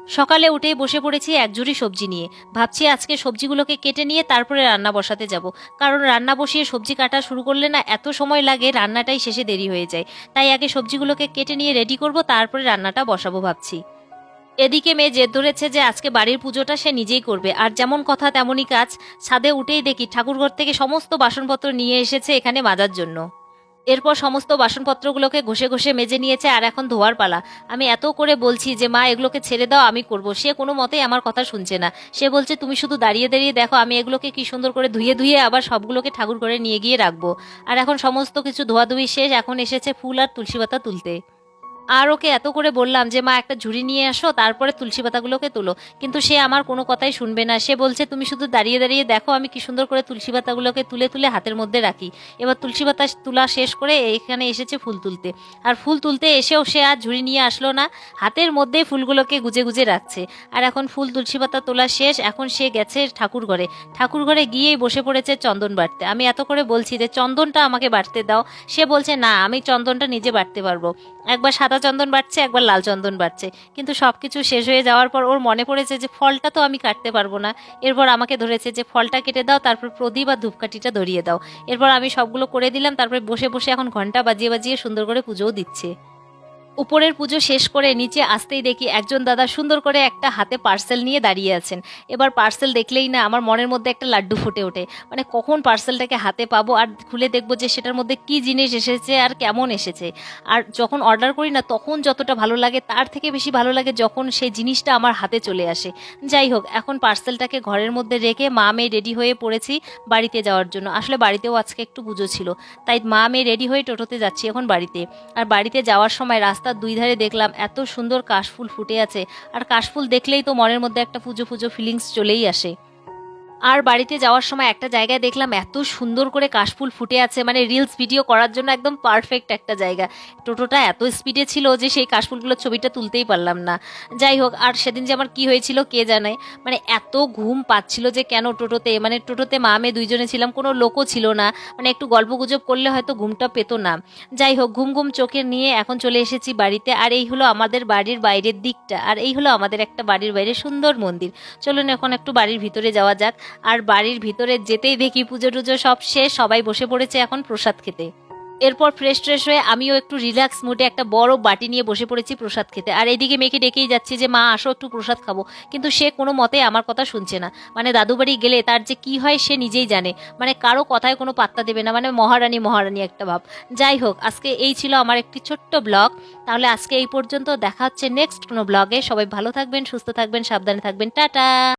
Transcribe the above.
সকালে উঠেই বসে পড়েছি একজুড়ি সবজি নিয়ে। ভাবছি আজকে সবজিগুলোকে কেটে নিয়ে তারপরে রান্না বসাতে যাব। কারণ রান্না বসিয়ে সবজি কাটা শুরু করলে না এত সময় লাগে, রান্নাটাই শেষে দেরি হয়ে যায়। তাই আগে সবজিগুলোকে কেটে নিয়ে রেডি করব, তারপরে রান্নাটা বসাবো ভাবছি। এদিকে মেয়ে জেদ ধরেছে যে আজকে বাড়ির পুজোটা সে নিজেই করবে, আর যেমন কথা তেমনই কাজ। ছাদে উঠেই দেখি ঠাকুরঘর থেকে সমস্ত বাসনপত্র নিয়ে এসেছে এখানে মাজার জন্য। এরপর সমস্ত বাসনপত্রগুলোকে ঘষে ঘষে মেজে নিয়েছে, আর এখন ধোয়ার পালা। আমি এত করে বলছি যে মা এগুলোকে ছেড়ে দাও, আমি করব। সে কোনো মতেই আমার কথা শুনছে না। সে বলছে তুমি শুধু দাঁড়িয়ে দাঁড়িয়ে দেখো আমি এগুলোকে কি সুন্দর করে ধুয়ে ধুয়ে আবার সবগুলোকে ঠাকুর ঘরে নিয়ে গিয়ে রাখবো। আর এখন সমস্ত কিছু ধোয়াধুয়ি শেষ, এখন এসেছে ফুল আর তুলসী পাতা তুলতে। আর ওকে এত করে বললাম যে মা একটা ঝুড়ি নিয়ে আসো, তারপরে তুলসী পাতাগুলোকে তুলো, কিন্তু সে আমার কোনো কথাই শুনবে না। সে বলছে তুমি শুধু দাঁড়িয়ে দাঁড়িয়ে দেখো আমি কি সুন্দর করে তুলসী পাতাগুলোকে তুলে তুলে হাতের মধ্যে রাখি। এবার তুলসী পাতা তোলা শেষ করে এখানে এসেছে ফুল তুলতে। আর ফুল তুলতে এসেও সে আর ঝুড়ি নিয়ে আসলো না, হাতের মধ্যেই ফুলগুলোকে গুজে গুজে রাখছে। আর এখন ফুল তুলসী পাতা তোলা শেষ, এখন সে গেছে ঠাকুর ঘরে। ঠাকুর ঘরে গিয়েই বসে পড়েছে চন্দন বাটতে। আমি এত করে বলছি যে চন্দনটা আমাকে বাটতে দাও, সে বলছে না আমি চন্দনটা নিজে বাটতে পারবো। একবার সাদা চন্দন বাটছে, একবার লাল চন্দন বাটছে, কিন্তু সবকিছু শেষ হয়ে যাওয়ার পর ওর মনে পড়েছে যে ফলটা তো আমি কাটতে পারবো না। এরপর আমাকে ধরেছে যে ফলটা কেটে দাও, তারপর প্রদীপ আর ধূপকাঠিটা ধরিয়ে দাও। এরপর আমি সবগুলো করে দিলাম, তারপরে বসে বসে এখন ঘন্টা বাজিয়ে বাজিয়ে সুন্দর করে পুজোও দিচ্ছে। উপরের পুজো শেষ করে নিচে আসতেই দেখি একজন দাদা সুন্দর করে একটা হাতে পার্সেল নিয়ে দাঁড়িয়ে আছেন। এবার পার্সেল দেখলেই না আমার মনের মধ্যে একটা লাড্ডু ফুটে ওঠে, মানে কখন পার্সেলটাকে হাতে পাবো আর খুলে দেখবো যে সেটার মধ্যে কি জিনিস এসেছে আর কেমন এসেছে। আর যখন অর্ডার করি না তখন যতটা ভালো লাগে তার থেকে বেশি ভালো লাগে যখন সেই জিনিসটা আমার হাতে চলে আসে। যাই হোক, এখন পার্সেলটাকে ঘরের মধ্যে রেখে মা মেয়ে রেডি হয়ে পড়েছি বাড়িতে যাওয়ার জন্য। আসলে বাড়িতেও আজকে একটু পুজো ছিল, তাই মা মেয়ে রেডি হয়ে টোটোতে যাচ্ছি এখন বাড়িতে। আর বাড়িতে যাওয়ার সময় রাস্তার দুই ধারে দেখলাম এত সুন্দর কাশফুল ফুটে আছে, আর কাশফুল দেখলেই তো মনের মধ্যে একটা পুজো পুজো ফিলিংস চলেই আসে। আর বাড়িতে যাওয়ার সময় একটা জায়গায় দেখলাম এত সুন্দর করে কাশফুল ফুটে আছে, মানে রিলস ভিডিও করার জন্য একদম পারফেক্ট একটা জায়গা। টোটোটা এত স্পিডে ছিল যে সেই কাশফুলগুলোর ছবিটা তুলতেই পারলাম না। যাই হোক, আর সেদিন যে আমার কি হয়েছিল কে জানে, মানে এত ঘুম পাচ্ছিল যে কেন টোটোতে, মানে টোটোতে মা মেয়ে দুইজনে ছিলাম, কোনো লোকও ছিল না, মানে একটু গল্প গুজব করলে হয়তো ঘুমটা পেতো না। যাই হোক, ঘুম ঘুম চোখে নিয়ে এখন চলে এসেছি বাড়িতে। আর এই হলো আমাদের বাড়ির বাইরের দিকটা, আর এই হলো আমাদের একটা বাড়ির বাইরে সুন্দর মন্দির। চলুন এখন একটু বাড়ির ভিতরে যাওয়া যাক। আর বাড়ির ভিতরে যেতেই দেখি পুজো টুজো সব শেষ, সবাই বসে পড়েছে এখন প্রসাদ খেতে। এরপর ফ্রেশ ট্রেশ হয়ে আমিও একটু রিল্যাক্স মুডে একটা বড় বাটি নিয়ে বসে পড়েছি প্রসাদ খেতে। আর এইদিকে মেয়েকে ডেকেই যাচ্ছি যে মা আসো একটু প্রসাদ খাবো, কিন্তু সে কোনো মতে আমার কথা শুনছে না। মানে দাদু বাড়ি গেলে তার যে কি হয় সে নিজেই জানে, মানে কারো কথায় কোনো পাত্তা দেবে না, মানে মহারানী মহারানী একটা ভাব। যাই হোক, আজকে এই ছিল আমার একটি ছোট্ট ব্লগ। তাহলে আজকে এই পর্যন্ত, দেখা হচ্ছে নেক্সট কোনো ব্লগে। সবাই ভালো থাকবেন, সুস্থ থাকবেন, সাবধানে থাকবেন, টাটা।